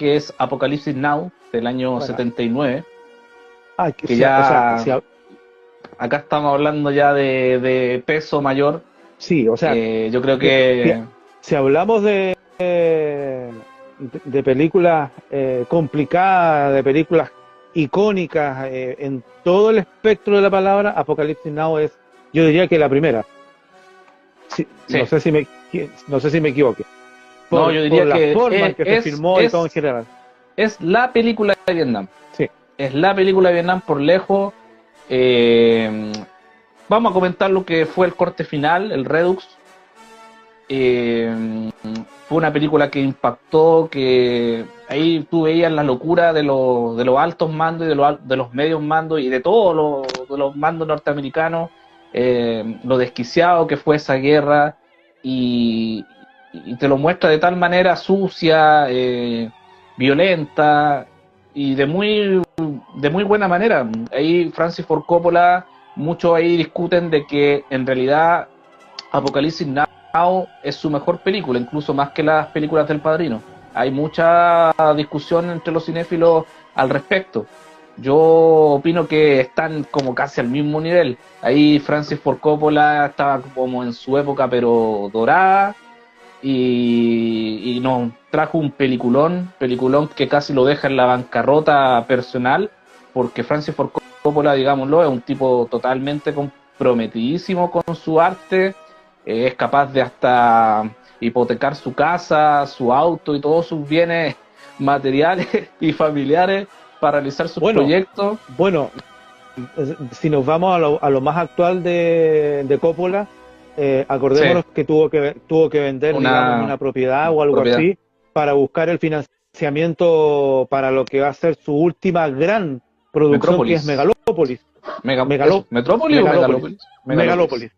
que es Apocalipsis Now, del año Bueno, 79, que o sea, ya acá estamos hablando ya de peso mayor. sí, o sea, Yo creo que que si hablamos de películas complicadas, de películas icónicas en todo el espectro de la palabra, Apocalipsis Now es, yo diría que la primera. Sí, sí. no sé si me equivoqué. No, yo Por diría la que forma en que se filmó y todo en general. es la película de Vietnam. Sí, Es la película de Vietnam por lejos. Eh, Vamos a comentar lo que fue el corte final, el Redux. Fue una película que impactó, que ahí tú veías la locura de los altos mandos y de los medios mandos y de todos de los mandos norteamericanos, lo desquiciado que fue esa guerra, y, y te lo muestra de tal manera sucia, violenta y de muy buena manera. Ahí Francis Ford Coppola, muchos ahí discuten de que en realidad Apocalipsis Now es su mejor película, incluso más que las películas del Padrino. Hay mucha discusión entre los cinéfilos al respecto. Yo opino que están como casi al mismo nivel. Ahí Francis Ford Coppola estaba como en su época, pero dorada, y nos trajo un peliculón que casi lo deja en la bancarrota personal, porque Francis Ford Coppola, digámoslo, es un tipo totalmente comprometidísimo con su arte, es capaz de hasta hipotecar su casa, su auto y todos sus bienes materiales y familiares para realizar sus bueno, proyectos. bueno, si nos vamos a lo más actual de Coppola, Sí, acordémonos que tuvo que vender, digamos, una una propiedad o algo propiedad. así para buscar el financiamiento para lo que va a ser su última gran producción, que es Metrópolis. Megalópolis. Eso, Megaló, ¿Metrópolis o Megalópolis. Megalópolis? Megalópolis. Megalópolis.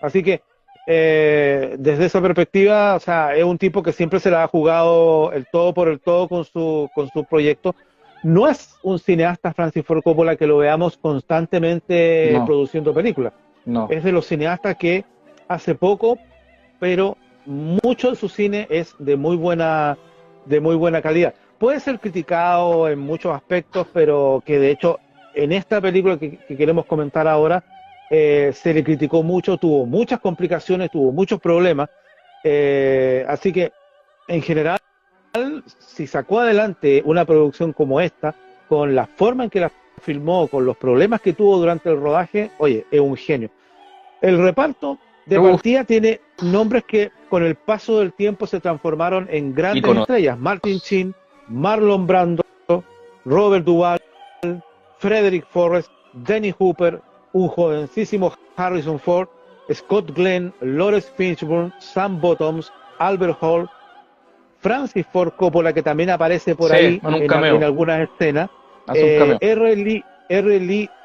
Así que, desde esa perspectiva, o sea, es un tipo que siempre se la ha jugado el todo por el todo con su proyecto. No es un cineasta, Francis Ford Coppola, que lo veamos constantemente No, produciendo películas. no. Es de los cineastas que hace poco, pero mucho de su cine es de muy buena calidad. Puede ser criticado en muchos aspectos, pero que de hecho en esta película que queremos comentar ahora se le criticó mucho, tuvo muchas complicaciones, tuvo muchos problemas. Así que en general, si sacó adelante una producción como esta, con la forma en que la filmó, con los problemas que tuvo durante el rodaje, oye, es un genio. El reparto de Uf, partida tiene nombres que con el paso del tiempo se transformaron en grandes íconos. estrellas. Martin Sheen, Marlon Brando, Robert Duvall, Frederick Forrest, Dennis Hooper, un jovencísimo Harrison Ford, Scott Glenn, Lawrence Fishburne, Sam Bottoms, Albert Hall, Francis Ford Coppola, que también aparece por Sí, ahí en un en cameo. algunas escenas, Hace un cameo. R. Lee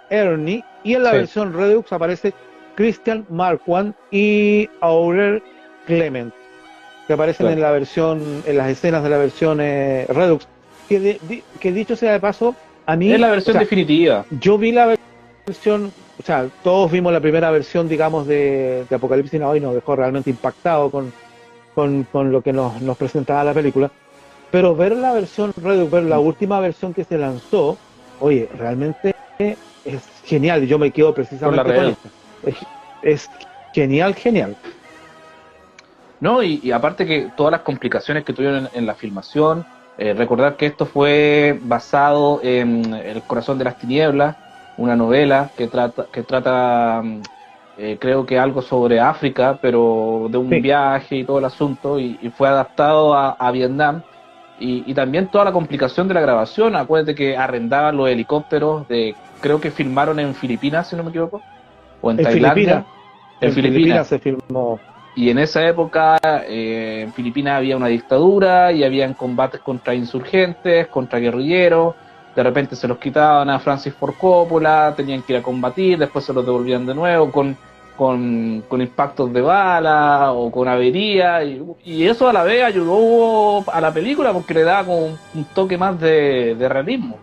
Ernie, y en la Sí, versión Redux aparece Christian Marquand y Aurel Clement, que aparecen claro. en las escenas de la versión Redux, que dicho sea de paso, a Es mí, la o versión sea, definitiva. yo vi la versión, o sea, todos vimos la primera versión, digamos, de Apocalipsis Now y nos dejó realmente impactado con lo que nos presentaba la película, pero ver la versión Redux, ver la última versión que se lanzó, oye, realmente es genial, y yo me quedo Con la precisamente con real. esta. Es genial, genial. No, y aparte que todas las complicaciones que tuvieron en la filmación, recordar que esto fue basado en El corazón de las tinieblas, una novela que trata creo que algo sobre África, pero de un Sí, viaje y todo el asunto, y fue adaptado a Vietnam. Y también toda la complicación de la grabación. Acuérdate que arrendaban los helicópteros creo que filmaron en Filipinas, si no me equivoco, o en en Filipinas, Tailandia, en Filipinas. se filmó. Y en esa época en Filipinas había una dictadura y habían combates contra insurgentes, contra guerrilleros. De repente se los quitaban a Francis Ford Coppola, tenían que ir a combatir, después se los devolvían de nuevo con impactos de bala o con avería. Y eso a la vez ayudó a la película porque le daba como un toque más de realismo.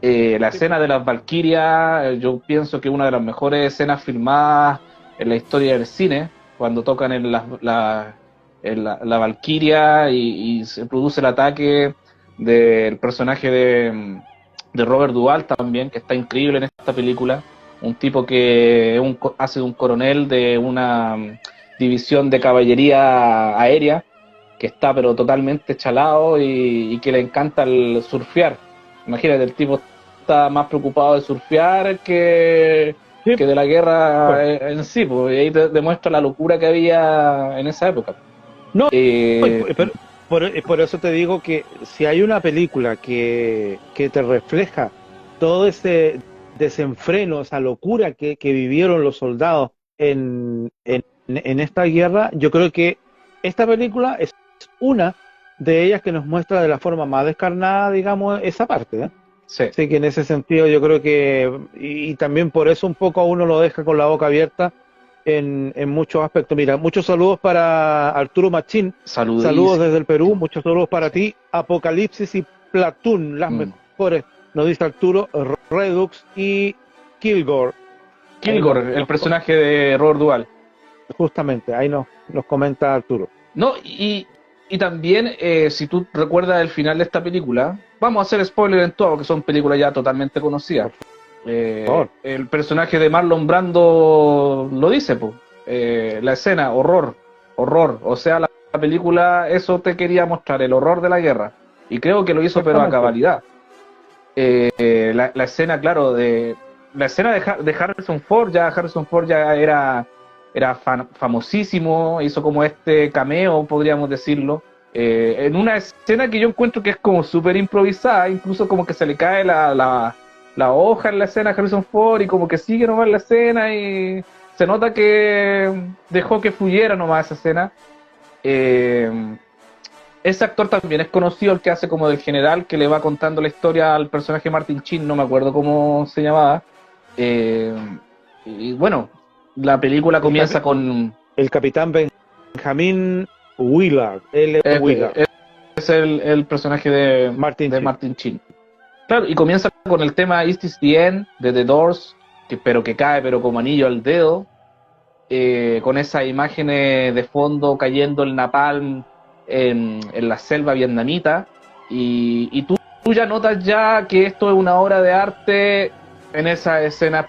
La Sí, escena de las Valquirias, yo pienso que una de las mejores escenas filmadas en la historia del cine, cuando tocan en la Valquiria y se produce el ataque del personaje de Robert Duvall también, que está increíble en esta película. Un tipo que hace un coronel de una división de caballería aérea, que está pero totalmente chalado y que le encanta el surfear. Imagínate, el tipo está más preocupado de surfear Sí, que de la pues, guerra en sí, pues, y ahí te demuestra la locura que había en esa época. no, Eh, pero por eso te digo que si hay una película que te refleja todo ese desenfreno, esa locura que vivieron los soldados en esta guerra, yo creo que esta película es una de ellas que nos muestra de la forma más descarnada, digamos, esa parte, ¿eh? sí, Así que en ese sentido yo creo que, y también por eso un poco a uno lo deja con la boca abierta en muchos aspectos. Mira, muchos saludos para Arturo Machín, saludos saludísimo. desde el Perú, muchos saludos para Sí. ti, Apocalipsis y Platoon, las Mm. mejores, nos dice Arturo, Redux y Kilgore, ahí Kilgore, el personaje de Robert Duvall. justamente, ahí nos comenta Arturo. No, y también, si tú recuerdas el final de esta película, vamos a hacer spoiler en todo, porque son películas ya totalmente conocidas. Por favor, El personaje de Marlon Brando lo dice, pues. La escena, horror, horror. O sea, la película, eso te quería mostrar, el horror de la guerra. Y creo que lo hizo, pero a exactamente, cabalidad. La escena, claro, la escena de Harrison Ford ya era famosísimo, hizo como este cameo, podríamos decirlo, en una escena que yo encuentro que es como súper improvisada, incluso como que se le cae la hoja en la escena a Harrison Ford y como que sigue nomás la escena y se nota que dejó que fluyera nomás esa escena. Eh, Ese actor también es conocido, el que hace como del general, que le va contando la historia al personaje Martin Sheen, no me acuerdo cómo se llamaba. Eh, y bueno, la película el, comienza con... el capitán Benjamin Willard, L. Willard, es el personaje Martin de Sheen. Martin Sheen. Claro, y comienza con el tema Is This the End de The Doors, pero que cae pero como anillo al dedo, con esas imágenes de fondo cayendo el napalm en la selva vietnamita, y tú ya notas ya que esto es una obra de arte en esa escena,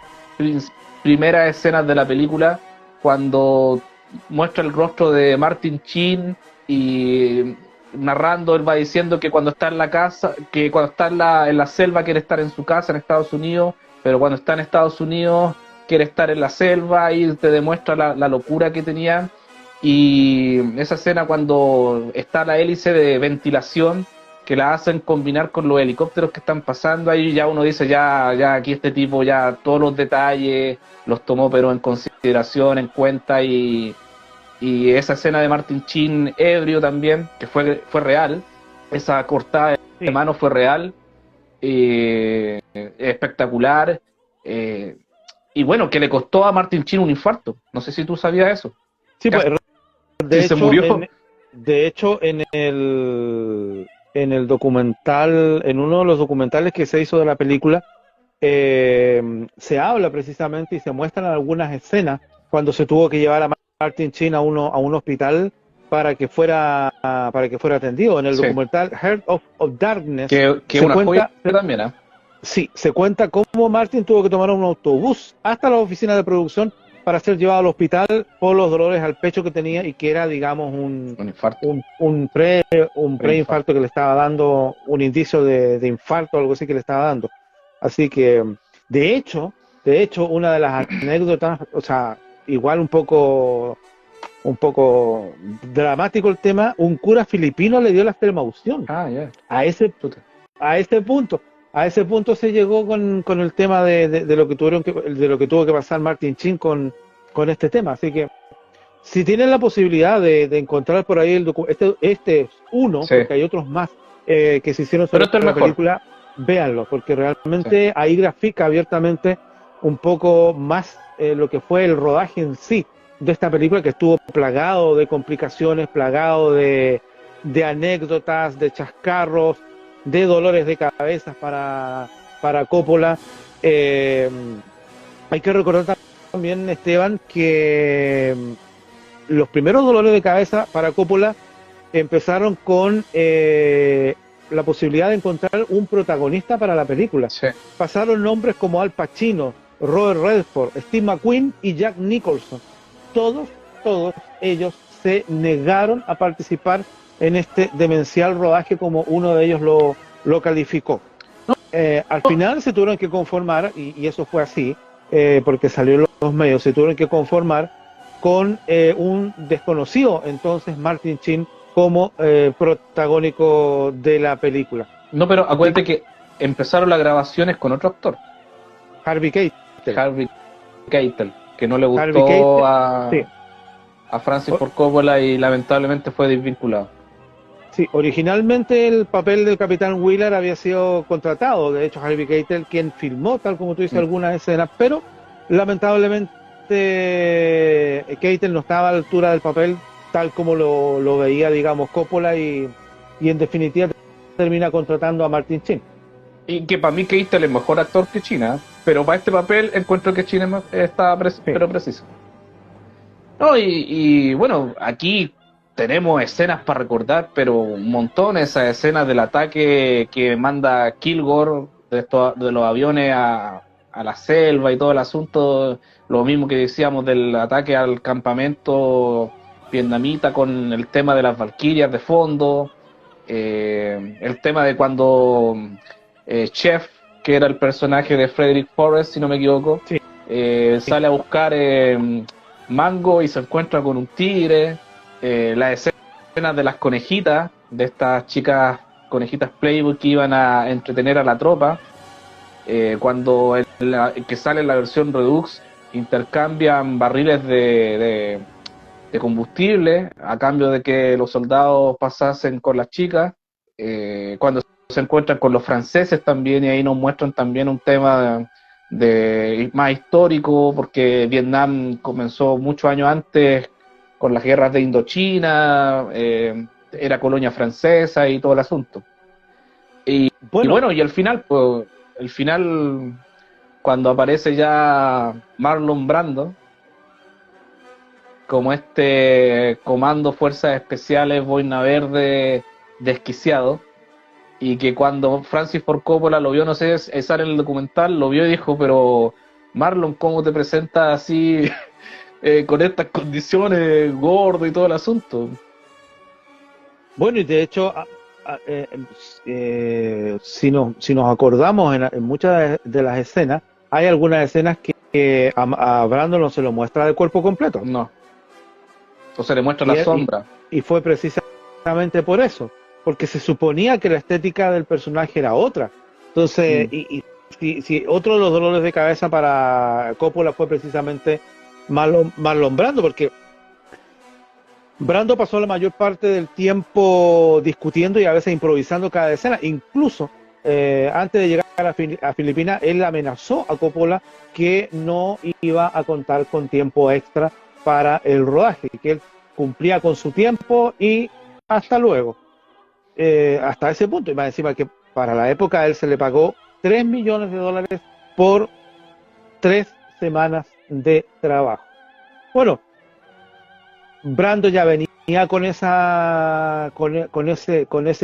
primeras escenas de la película, cuando muestra el rostro de Martin Sheen y narrando, él va diciendo que cuando está en la casa, que cuando está en la selva quiere estar en su casa en Estados Unidos, pero cuando está en Estados Unidos quiere estar en la selva y te demuestra la locura que tenía. Y esa escena cuando está la hélice de ventilación que la hacen combinar con los helicópteros que están pasando, ahí ya uno dice, ya aquí este tipo ya todos los detalles los tomó pero en consideración, en cuenta, y esa escena de Martin Sheen ebrio también, que fue real, esa cortada de Sí, mano fue real, espectacular, eh, y bueno, que le costó a Martin Sheen un infarto. No sé si tú sabías eso. sí, pues Casi de se hecho, murió. de hecho en el documental, en uno de los documentales que se hizo de la película, se habla precisamente y se muestran algunas escenas cuando se tuvo que llevar a Martin Sheen a un hospital para que fuera atendido. En el Sí, documental Heart of Darkness que se una joya cuenta, también, ¿eh? sí, se cuenta cómo Martin tuvo que tomar un autobús hasta la oficina de producción para ser llevado al hospital por los dolores al pecho que tenía y que era, digamos, Un infarto, un, un, pre, un preinfarto. preinfarto que le estaba dando, un indicio de infarto o algo así que le estaba dando. Así que, de hecho, una de las anécdotas, o sea, igual un poco dramático el tema, un cura filipino le dio la extrema-unción Ah, ya. a ese Chuta. a ese punto. A ese punto se llegó con el tema de lo que de lo que tuvo que pasar Martin Sheen con este tema. Así que si tienen la posibilidad de encontrar por ahí este es uno, Sí, porque hay otros más que se hicieron pero sobre esto es el la mejor. película, véanlo, porque Sí. realmente ahí grafica abiertamente un poco más lo que fue el rodaje en sí de esta película, que estuvo plagado de complicaciones, plagado de anécdotas, de chascarros, de dolores de cabeza para Coppola. Eh, Hay que recordar también, Esteban, que los primeros dolores de cabeza para Coppola empezaron con la posibilidad de encontrar un protagonista para la película. Sí. Pasaron nombres como Al Pacino, Robert Redford, Steve McQueen y Jack Nicholson. Todos ellos se negaron a participar en este demencial rodaje, como uno de ellos lo calificó. Al final se tuvieron que conformar, y eso fue así, porque salió en los medios, se tuvieron que conformar con un desconocido, entonces Martin Sheen, como protagónico de la película. No, pero acuérdate que empezaron las grabaciones con otro actor, Harvey Keitel. Harvey Keitel, que no le Harvey gustó Keitel, sí. a Francis Ford Coppola y lamentablemente fue desvinculado. Sí, originalmente el papel del Capitán Wheeler había sido contratado, de hecho Harvey Keitel, quien filmó, tal como tú dices, algunas escenas, pero lamentablemente Keitel no estaba a la altura del papel tal como lo veía, digamos, Coppola, y en definitiva termina contratando a Martin Sheen. Y que para mí Keitel es mejor actor que China, pero para este papel encuentro que China está pero preciso. No, y bueno, aquí tenemos escenas para recordar, pero un montón, esas escenas del ataque que manda Kilgore de los aviones a la selva y todo el asunto, lo mismo que decíamos del ataque al campamento vietnamita con el tema de las valquirias de fondo, el tema de cuando Chef, que era el personaje de Frederick Forrest, si no me equivoco, Sí. Sale a buscar mango y se encuentra con un tigre. Las escenas de las conejitas, de estas chicas conejitas Playboy que iban a entretener a la tropa, cuando que sale en la versión Redux intercambian barriles de combustible a cambio de que los soldados pasasen con las chicas, cuando se encuentran con los franceses también, y ahí nos muestran también un tema más histórico, porque Vietnam comenzó muchos años antes con las guerras de Indochina, era colonia francesa y todo el asunto. Y bueno, y al final, pues, cuando aparece ya Marlon Brando como este comando Fuerzas Especiales Boina Verde desquiciado, y que cuando Francis Ford Coppola lo vio, no sé, sale en el documental, lo vio y dijo, pero Marlon, ¿cómo te presentas así con estas condiciones, gordo y todo el asunto? Bueno, y de hecho, si nos acordamos en muchas de las escenas, hay algunas escenas que a Brandon no se lo muestra de cuerpo completo. No. O se le muestra la sombra. Y fue precisamente por eso, porque se suponía que la estética del personaje era otra. Entonces, si otro de los dolores de cabeza para Coppola fue precisamente Marlon Brando, porque Brando pasó la mayor parte del tiempo discutiendo y a veces improvisando cada escena. Incluso antes de llegar a Filipinas, él amenazó a Coppola que no iba a contar con tiempo extra para el rodaje, que él cumplía con su tiempo y hasta luego. Hasta ese punto, y más encima que para la época a él se le pagó $3 millones por 3 semanas de trabajo. Bueno, Brando ya venía con ese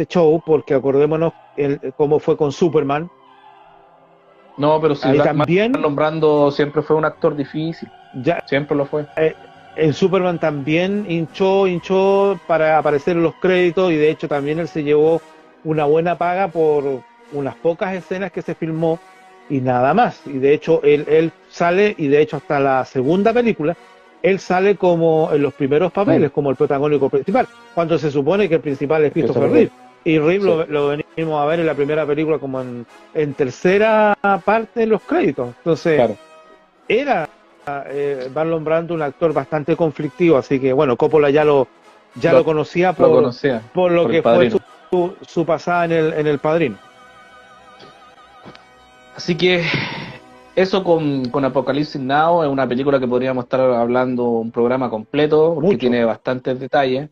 show, porque acordémonos cómo fue con Superman. No, pero sí, también Marlon Brando siempre fue un actor difícil. Siempre lo fue. En Superman también hinchó para aparecer en los créditos, y de hecho también él se llevó una buena paga por unas pocas escenas que se filmó y nada más. Y de hecho él sale, y de hecho hasta la segunda película él sale como en los primeros papeles, como el protagónico principal, cuando se supone que el principal es Christopher Reeve. Y Reeve lo venimos a ver en la primera película como en tercera parte de los créditos. Entonces, era Marlon Brando un actor bastante conflictivo, así que bueno, Coppola ya lo conocía por lo que fue su pasada en el Padrino. Así que eso con Apocalipsis Now, es una película que podríamos estar hablando un programa completo, porque tiene bastantes detalles.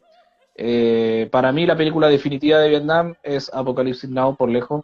Para mí la película definitiva de Vietnam es Apocalipsis Now por lejos.